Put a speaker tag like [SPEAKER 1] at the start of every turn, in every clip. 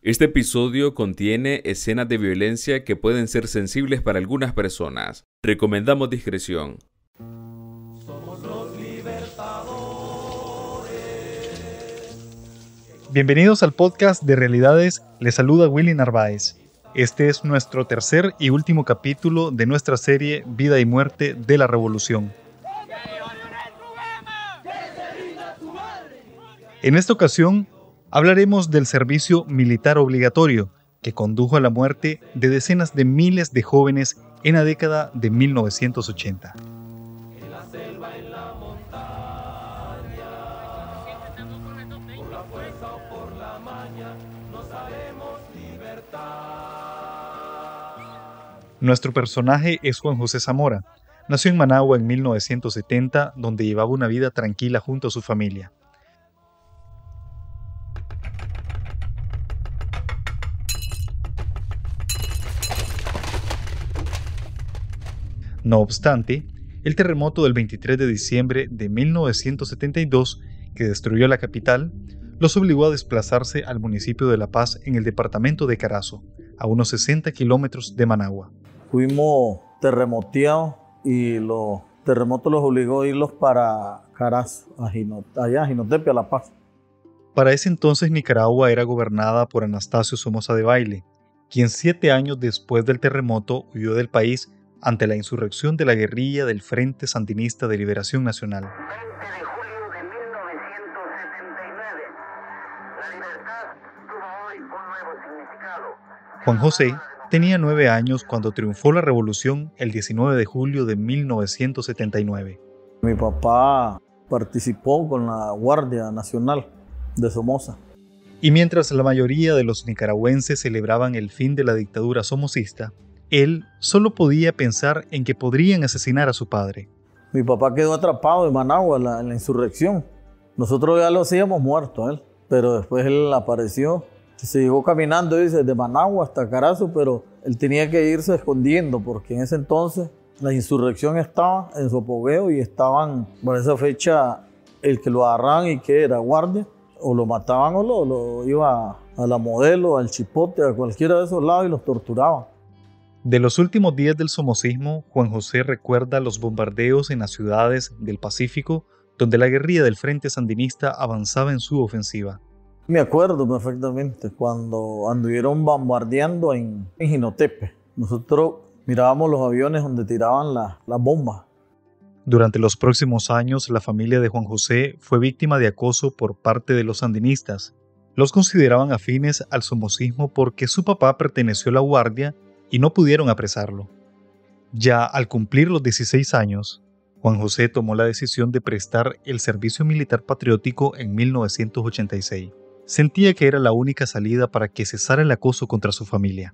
[SPEAKER 1] Este episodio contiene escenas de violencia que pueden ser sensibles para algunas personas. Recomendamos discreción.
[SPEAKER 2] Somos los libertadores.
[SPEAKER 3] Bienvenidos al podcast de Realidades, les saluda Willy Narváez. Este es nuestro tercer y último capítulo de nuestra serie Vida y Muerte de la Revolución. En esta ocasión hablaremos del servicio militar obligatorio que condujo a la muerte de decenas de miles de jóvenes en la década de 1980.
[SPEAKER 2] En la selva, en la montaña, por la fuerza o por la maña, nos haremos libertad.
[SPEAKER 3] Nuestro personaje es Juan José Zamora. Nació en Managua en 1970, donde llevaba una vida tranquila junto a su familia. No obstante, el terremoto del 23 de diciembre de 1972, que destruyó la capital, los obligó a desplazarse al municipio de La Paz en el departamento de Carazo, a unos 60 kilómetros de Managua.
[SPEAKER 4] Fuimos terremoteados y los terremotos los obligó a irlos para Carazo, allá a Jinotepe, a La Paz.
[SPEAKER 3] Para ese entonces Nicaragua era gobernada por Anastasio Somoza Debayle, quien 7 años después del terremoto huyó del país ante la insurrección de la guerrilla del Frente Sandinista de Liberación Nacional.
[SPEAKER 5] 20 de julio de 1979. La libertad tuvo hoy un nuevo significado.
[SPEAKER 3] Juan José tenía 9 años cuando triunfó la revolución el 19 de julio de 1979.
[SPEAKER 4] Mi papá participó con la Guardia Nacional de Somoza.
[SPEAKER 3] Y mientras la mayoría de los nicaragüenses celebraban el fin de la dictadura somocista, él solo podía pensar en que podrían asesinar a su padre.
[SPEAKER 4] Mi papá quedó atrapado en Managua en la insurrección. Nosotros ya lo hacíamos muerto a él, pero después él apareció. Se llegó caminando, dice, desde Managua hasta Carazo, pero él tenía que irse escondiendo porque en ese entonces la insurrección estaba en su apogeo y estaban, por esa fecha, el que lo agarraban y que era guardia, o lo mataban o lo iba a la Modelo, al Chipote, a cualquiera de esos lados y los torturaban.
[SPEAKER 3] De los últimos días del somocismo, Juan José recuerda los bombardeos en las ciudades del Pacífico, donde la guerrilla del Frente Sandinista avanzaba en su ofensiva.
[SPEAKER 4] Me acuerdo perfectamente cuando anduvieron bombardeando en Jinotepe. Nosotros mirábamos los aviones donde tiraban las bombas.
[SPEAKER 3] Durante los próximos años, la familia de Juan José fue víctima de acoso por parte de los sandinistas. Los consideraban afines al somocismo porque su papá perteneció a la Guardia y no pudieron apresarlo. Ya al cumplir los 16 años, Juan José tomó la decisión de prestar el servicio militar patriótico en 1986. Sentía que era la única salida para que cesara el acoso contra su familia.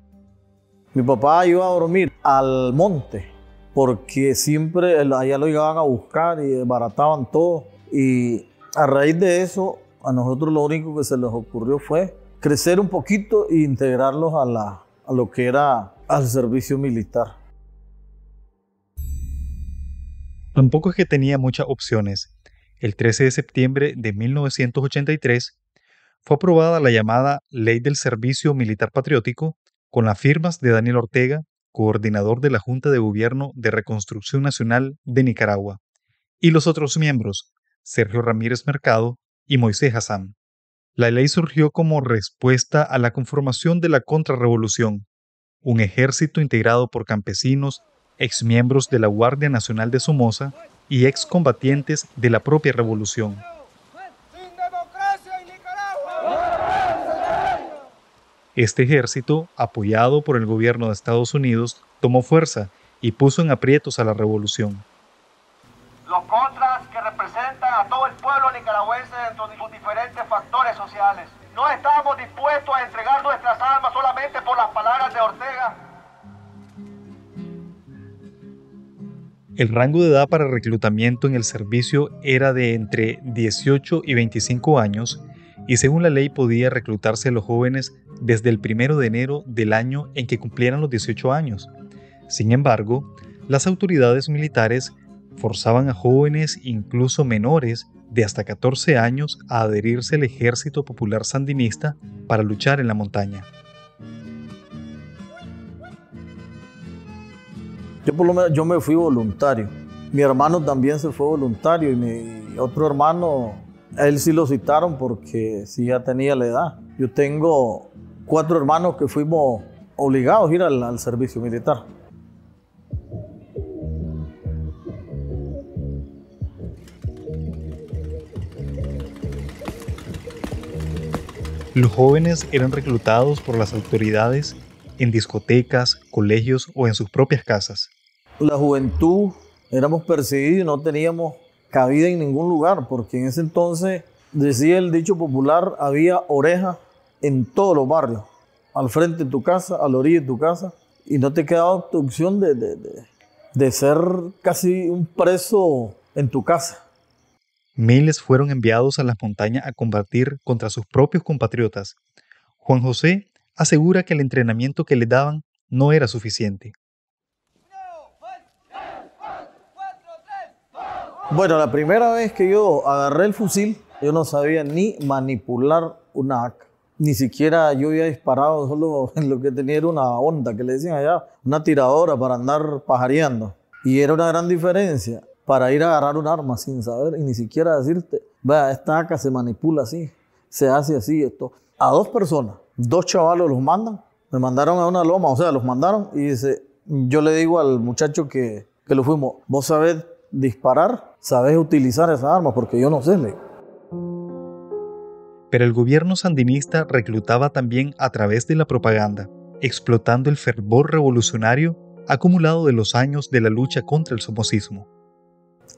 [SPEAKER 4] Mi papá iba a dormir al monte porque siempre allá lo llegaban a buscar y desbarataban todo. Y a raíz de eso, a nosotros lo único que se les ocurrió fue crecer un poquito e integrarlos a lo que era al servicio militar.
[SPEAKER 3] Tampoco es que tenía muchas opciones. El 13 de septiembre de 1983 fue aprobada la llamada Ley del Servicio Militar Patriótico con las firmas de Daniel Ortega, coordinador de la Junta de Gobierno de Reconstrucción Nacional de Nicaragua, y los otros miembros, Sergio Ramírez Mercado y Moisés Hassan. La ley surgió como respuesta a la conformación de la contrarrevolución, un ejército integrado por campesinos, exmiembros de la Guardia Nacional de Somoza y excombatientes de la propia revolución.
[SPEAKER 2] ¡Sin democracia en Nicaragua!
[SPEAKER 3] Este ejército, apoyado por el gobierno de Estados Unidos, tomó fuerza y puso en aprietos a la revolución.
[SPEAKER 6] Los contras que representan a todo el pueblo nicaragüense dentro de sus diferentes factores sociales. No estamos dispuestos a entregar nuestras armas solamente por las palabras de Ortega.
[SPEAKER 3] El rango de edad para reclutamiento en el servicio era de entre 18 y 25 años y según la ley podía reclutarse a los jóvenes desde el 1 de enero del año en que cumplieran los 18 años. Sin embargo, las autoridades militares forzaban a jóvenes, incluso menores, de hasta 14 años a adherirse al Ejército Popular Sandinista para luchar en la montaña.
[SPEAKER 4] Yo por lo menos yo me fui voluntario. Mi hermano también se fue voluntario y mi otro hermano, a él sí lo citaron porque sí ya tenía la edad. Yo tengo 4 hermanos que fuimos obligados a ir al servicio militar.
[SPEAKER 3] Los jóvenes eran reclutados por las autoridades en discotecas, colegios o en sus propias casas.
[SPEAKER 4] La juventud éramos perseguidos y no teníamos cabida en ningún lugar, porque en ese entonces, decía el dicho popular, había orejas en todos los barrios, al frente de tu casa, a la orilla de tu casa, y no te quedaba opción de ser casi un preso en tu casa.
[SPEAKER 3] Miles fueron enviados a las montañas a combatir contra sus propios compatriotas. Juan José asegura que el entrenamiento que le daban no era suficiente.
[SPEAKER 4] Bueno, la primera vez que yo agarré el fusil, yo no sabía ni manipular una AK. Ni siquiera yo había disparado, solo en lo que tenía era una onda, que le decían allá, una tiradora para andar pajareando. Y era una gran diferencia para ir a agarrar un arma sin saber y ni siquiera decirte, vea, esta AK se manipula así, se hace así, esto. A 2 personas, 2 chavalos los mandan, me mandaron a una loma, o sea, los mandaron y dice, yo le digo al muchacho que lo fuimos, vos sabés disparar, sabés utilizar esa arma, porque yo no sé, le digo.
[SPEAKER 3] Pero el gobierno sandinista reclutaba también a través de la propaganda, explotando el fervor revolucionario acumulado de los años de la lucha contra el somocismo.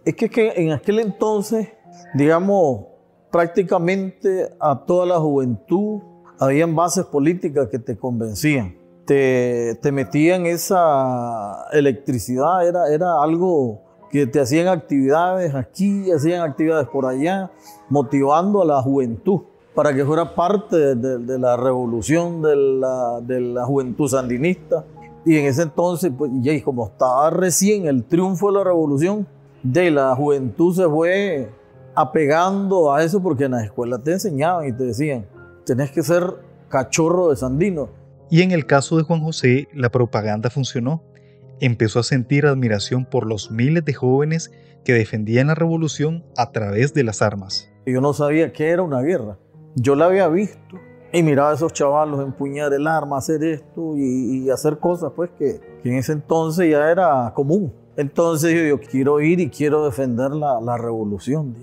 [SPEAKER 4] Es que en aquel entonces, digamos, prácticamente a toda la juventud habían bases políticas que te convencían. Te metían esa electricidad, era algo que te hacían actividades aquí, hacían actividades por allá, motivando a la juventud para que fuera parte de la revolución de la juventud sandinista. Y en ese entonces, pues, y como estaba recién el triunfo de la revolución, de la juventud se fue apegando a eso, porque en las escuelas te enseñaban y te decían, tenés que ser cachorro de sandino.
[SPEAKER 3] Y en el caso de Juan José, la propaganda funcionó. Empezó a sentir admiración por los miles de jóvenes que defendían la revolución a través de las armas.
[SPEAKER 4] Yo no sabía qué era una guerra. Yo la había visto y miraba a esos chavalos empuñar el arma, hacer esto y hacer cosas pues que en ese entonces ya era común. Entonces yo quiero ir y quiero defender la revolución.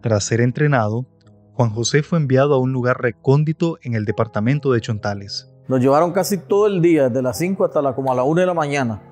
[SPEAKER 3] Tras ser entrenado, Juan José fue enviado a un lugar recóndito en el departamento de Chontales.
[SPEAKER 4] Nos llevaron casi todo el día, desde las 5 hasta como a la 1 de la mañana.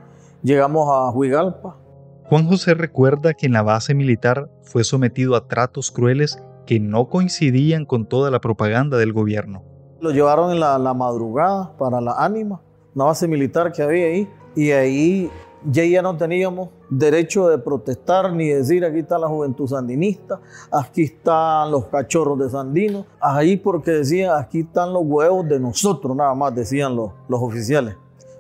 [SPEAKER 4] Llegamos a Huigalpa.
[SPEAKER 3] Juan José recuerda que en la base militar fue sometido a tratos crueles que no coincidían con toda la propaganda del gobierno.
[SPEAKER 4] Lo llevaron en la madrugada para la Ánima, una base militar que había ahí, y ahí ya no teníamos derecho de protestar ni decir aquí está la juventud sandinista, aquí están los cachorros de Sandino, ahí porque decían aquí están los huevos de nosotros, nada más decían los oficiales.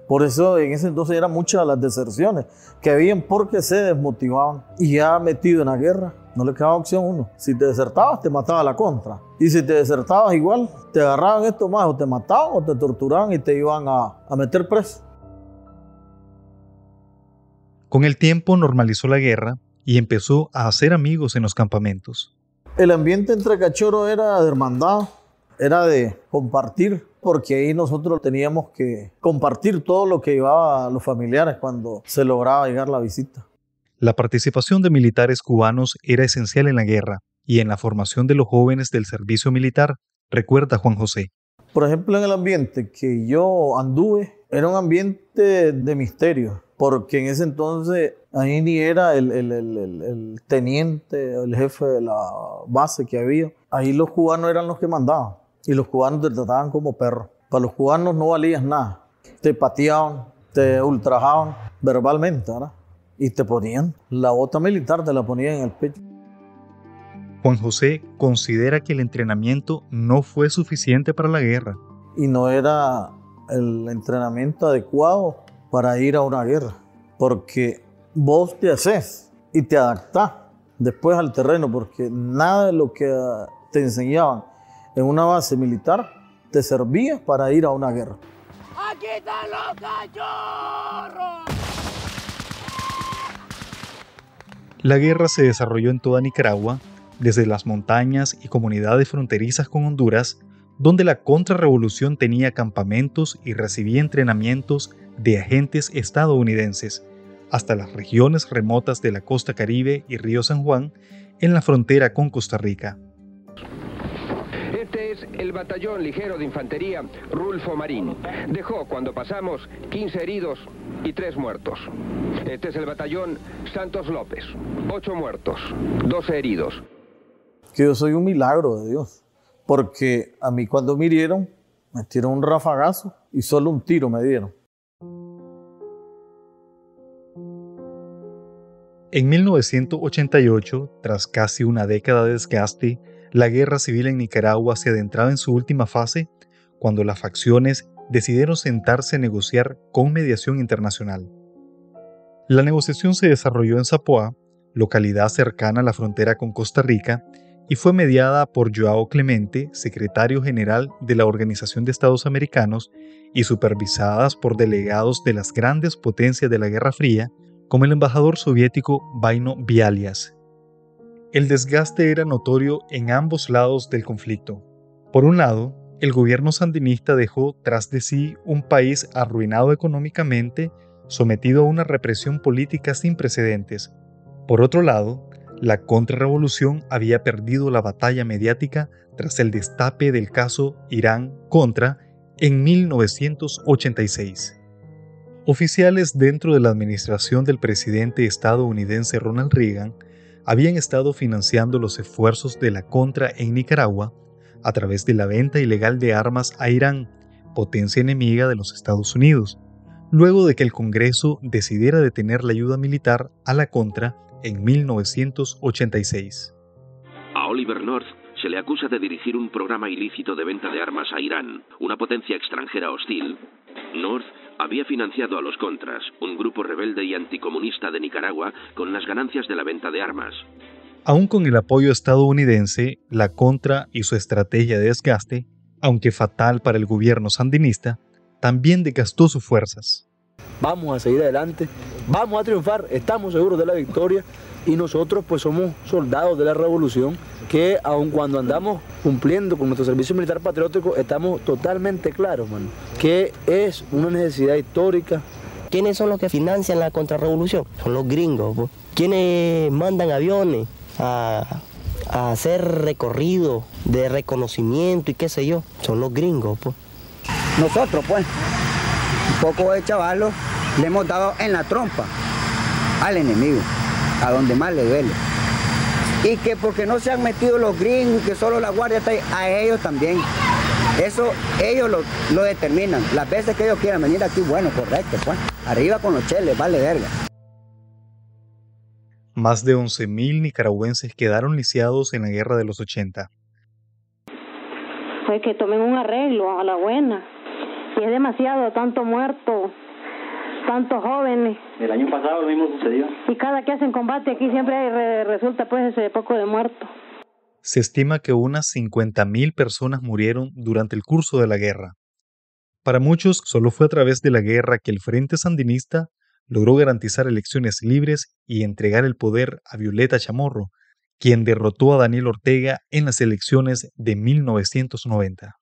[SPEAKER 4] Por eso en ese entonces eran muchas las deserciones que habían porque se desmotivaban y ya metido en la guerra no le quedaba opción uno. Si te desertabas te mataba la contra y si te desertabas igual te agarraban esto más o te mataban o te torturaban y te iban a meter preso.
[SPEAKER 3] Con el tiempo normalizó la guerra y empezó a hacer amigos en los campamentos.
[SPEAKER 4] El ambiente entre cachorros era de hermandad, era de compartir, porque ahí nosotros teníamos que compartir todo lo que llevaba a los familiares cuando se lograba llegar la visita.
[SPEAKER 3] La participación de militares cubanos era esencial en la guerra y en la formación de los jóvenes del servicio militar, recuerda Juan José.
[SPEAKER 4] Por ejemplo, en el ambiente que yo anduve, era un ambiente de misterio, porque en ese entonces ahí ni era el teniente, el jefe de la base que había. Ahí los cubanos eran los que mandaban y los cubanos te trataban como perros. Para los cubanos no valías nada. Te pateaban, te ultrajaban verbalmente, ¿verdad? Y te ponían la bota militar, te la ponían en el pecho.
[SPEAKER 3] Juan José considera que el entrenamiento no fue suficiente para la guerra.
[SPEAKER 4] Y no era el entrenamiento adecuado para ir a una guerra, porque vos te haces y te adaptás después al terreno, porque nada de lo que te enseñaban en una base militar te servía para ir a una guerra.
[SPEAKER 2] ¡Aquí están los cachorros!
[SPEAKER 3] La guerra se desarrolló en toda Nicaragua, desde las montañas y comunidades fronterizas con Honduras, donde la contrarrevolución tenía campamentos y recibía entrenamientos de agentes estadounidenses, hasta las regiones remotas de la costa Caribe y Río San Juan, en la frontera con Costa Rica.
[SPEAKER 7] Este es el batallón ligero de infantería Rulfo Marín. Dejó, cuando pasamos, 15 heridos y 3 muertos. Este es el batallón Santos López. 8 muertos, 12 heridos.
[SPEAKER 4] Que yo soy un milagro de Dios, porque a mí cuando me hirieron, me tiraron un rafagazo y solo un tiro me dieron.
[SPEAKER 3] En 1988, tras casi una década de desgaste, la guerra civil en Nicaragua se adentraba en su última fase cuando las facciones decidieron sentarse a negociar con mediación internacional. La negociación se desarrolló en Zapoá, localidad cercana a la frontera con Costa Rica, y fue mediada por Joao Clemente, secretario general de la Organización de Estados Americanos, y supervisadas por delegados de las grandes potencias de la Guerra Fría, como el embajador soviético Vaino Bialias. El desgaste era notorio en ambos lados del conflicto. Por un lado, el gobierno sandinista dejó tras de sí un país arruinado económicamente, sometido a una represión política sin precedentes. Por otro lado, la contrarrevolución había perdido la batalla mediática tras el destape del caso Irán-Contra en 1986. Oficiales dentro de la administración del presidente estadounidense Ronald Reagan habían estado financiando los esfuerzos de la Contra en Nicaragua a través de la venta ilegal de armas a Irán, potencia enemiga de los Estados Unidos, luego de que el Congreso decidiera detener la ayuda militar a la Contra en 1986.
[SPEAKER 8] A Oliver North se le acusa de dirigir un programa ilícito de venta de armas a Irán, una potencia extranjera hostil. North había financiado a los Contras, un grupo rebelde y anticomunista de Nicaragua, con las ganancias de la venta de armas.
[SPEAKER 3] Aún con el apoyo estadounidense, la Contra y su estrategia de desgaste, aunque fatal para el gobierno sandinista, también desgastó sus fuerzas.
[SPEAKER 9] Vamos a seguir adelante, vamos a triunfar, estamos seguros de la victoria y nosotros pues somos soldados de la revolución que aun cuando andamos cumpliendo con nuestro servicio militar patriótico estamos totalmente claros, mano, que es una necesidad histórica.
[SPEAKER 10] ¿Quiénes son los que financian la contrarrevolución? Son los gringos, pues. ¿Quiénes mandan aviones a hacer recorrido de reconocimiento y qué sé yo? Son los gringos, pues.
[SPEAKER 11] Nosotros, pues, un poco de chavalos le hemos dado en la trompa al enemigo, a donde más le duele. Y que porque no se han metido los gringos, que solo la guardia está ahí, a ellos también. Eso ellos lo determinan. Las veces que ellos quieran venir aquí, bueno, correcto, pues. Arriba con los cheles, vale verga.
[SPEAKER 3] Más de 11.000 nicaragüenses quedaron lisiados en la guerra de los 80.
[SPEAKER 12] Pues que tomen un arreglo a la buena. Y es demasiado, tanto muerto, tantos jóvenes.
[SPEAKER 13] El año pasado lo mismo sucedió.
[SPEAKER 12] Y cada que hacen combate aquí siempre resulta pues ese poco de muertos.
[SPEAKER 3] Se estima que unas 50.000 personas murieron durante el curso de la guerra. Para muchos, solo fue a través de la guerra que el Frente Sandinista logró garantizar elecciones libres y entregar el poder a Violeta Chamorro, quien derrotó a Daniel Ortega en las elecciones de 1990.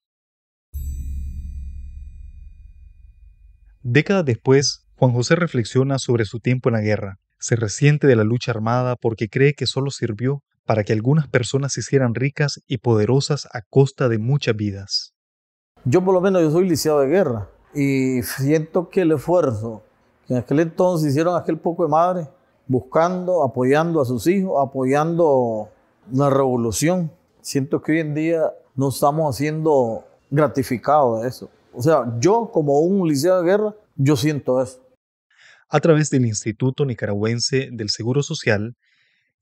[SPEAKER 3] Décadas después, Juan José reflexiona sobre su tiempo en la guerra. Se resiente de la lucha armada porque cree que solo sirvió para que algunas personas se hicieran ricas y poderosas a costa de muchas vidas.
[SPEAKER 4] Yo por lo menos yo soy lisiado de guerra y siento que el esfuerzo que en aquel entonces hicieron aquel poco de madres, buscando, apoyando a sus hijos, apoyando la revolución, siento que hoy en día no estamos siendo gratificados de eso. O sea, yo como un lisiado de guerra, yo siento eso.
[SPEAKER 3] A través del Instituto Nicaragüense del Seguro Social,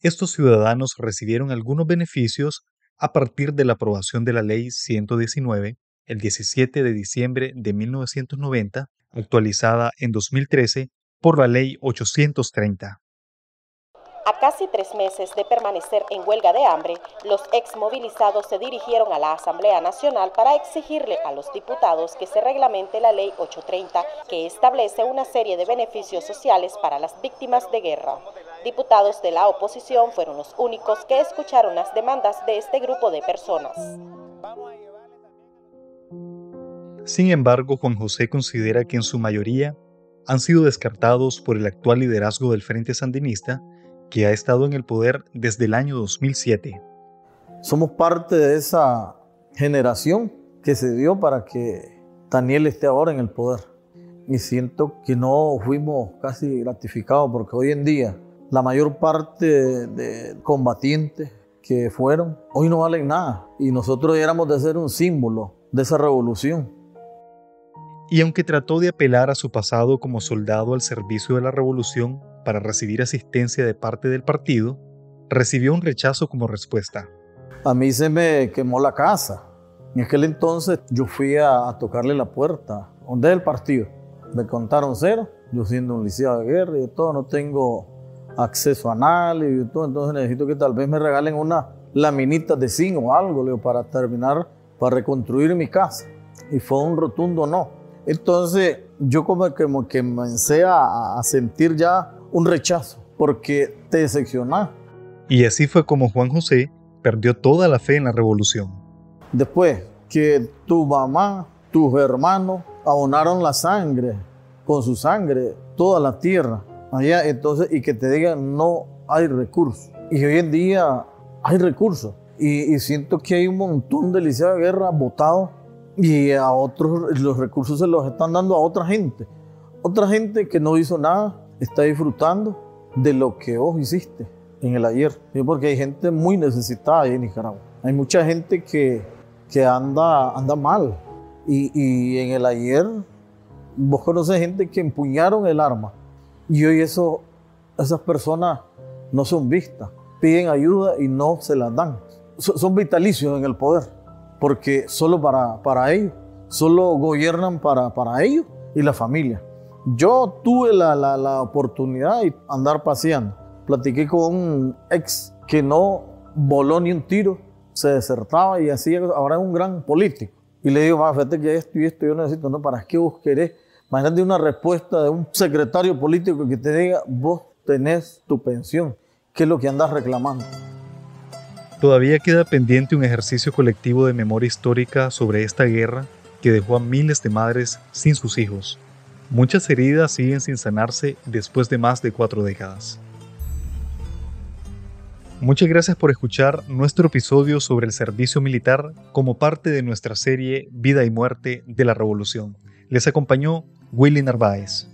[SPEAKER 3] estos ciudadanos recibieron algunos beneficios a partir de la aprobación de la Ley 119, el 17 de diciembre de 1990, actualizada en 2013 por la Ley 830.
[SPEAKER 14] A casi 3 meses de permanecer en huelga de hambre, los exmovilizados se dirigieron a la Asamblea Nacional para exigirle a los diputados que se reglamente la Ley 830, que establece una serie de beneficios sociales para las víctimas de guerra. Diputados de la oposición fueron los únicos que escucharon las demandas de este grupo de personas.
[SPEAKER 3] Sin embargo, Juan José considera que en su mayoría han sido descartados por el actual liderazgo del Frente Sandinista, que ha estado en el poder desde el año 2007.
[SPEAKER 4] Somos parte de esa generación que se dio para que Daniel esté ahora en el poder. Y siento que no fuimos casi gratificados porque hoy en día la mayor parte de combatientes que fueron hoy no valen nada. Y nosotros éramos de ser un símbolo de esa revolución.
[SPEAKER 3] Y aunque trató de apelar a su pasado como soldado al servicio de la revolución para recibir asistencia de parte del partido, recibió un rechazo como respuesta.
[SPEAKER 4] A mí se me quemó la casa. En aquel entonces yo fui a tocarle la puerta. ¿Dónde es el partido? Me contaron 0. Yo siendo un licenciado de guerra y todo, no tengo acceso a análisis y todo, entonces necesito que tal vez me regalen una laminita de zinc o algo para terminar, para reconstruir mi casa. Y fue un rotundo no. Entonces yo como que comencé a sentir ya un rechazo, porque te decepcionás.
[SPEAKER 3] Y así fue como Juan José perdió toda la fe en la revolución.
[SPEAKER 4] Después que tu mamá, tus hermanos abonaron la sangre, con su sangre, toda la tierra, allá, entonces, y que te digan no hay recursos. Y hoy en día hay recursos. Y siento que hay un montón de licenciados de guerra votados y a otros los recursos se los están dando a otra gente. Otra gente que no hizo nada está disfrutando de lo que vos hiciste en el ayer. Porque hay gente muy necesitada ahí en Nicaragua. Hay mucha gente que anda mal. Y en el ayer vos conoces gente que empuñaron el arma. Y hoy esas personas no son vistas. Piden ayuda y no se las dan. Son vitalicios en el poder. Porque solo para ellos. Solo gobiernan para ellos y la familia. Yo tuve la oportunidad de andar paseando. Platiqué con un ex que no voló ni un tiro, se desertaba y así ahora es un gran político. Y le digo, fíjate que esto y esto yo necesito, ¿no? ¿Para qué vos querés? Imagínate una respuesta de un secretario político que te diga, vos tenés tu pensión. ¿Qué es lo que andás reclamando?
[SPEAKER 3] Todavía queda pendiente un ejercicio colectivo de memoria histórica sobre esta guerra que dejó a miles de madres sin sus hijos. Muchas heridas siguen sin sanarse después de más de 4 décadas. Muchas gracias por escuchar nuestro episodio sobre el servicio militar como parte de nuestra serie Vida y Muerte de la Revolución. Les acompañó Willy Narváez.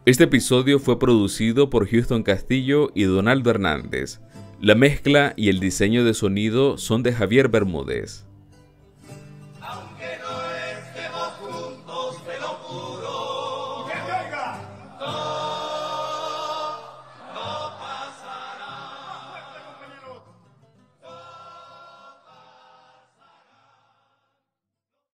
[SPEAKER 1] Este episodio fue producido por Houston Castillo y Donaldo Hernández. La mezcla y el diseño de sonido son de Javier Bermúdez.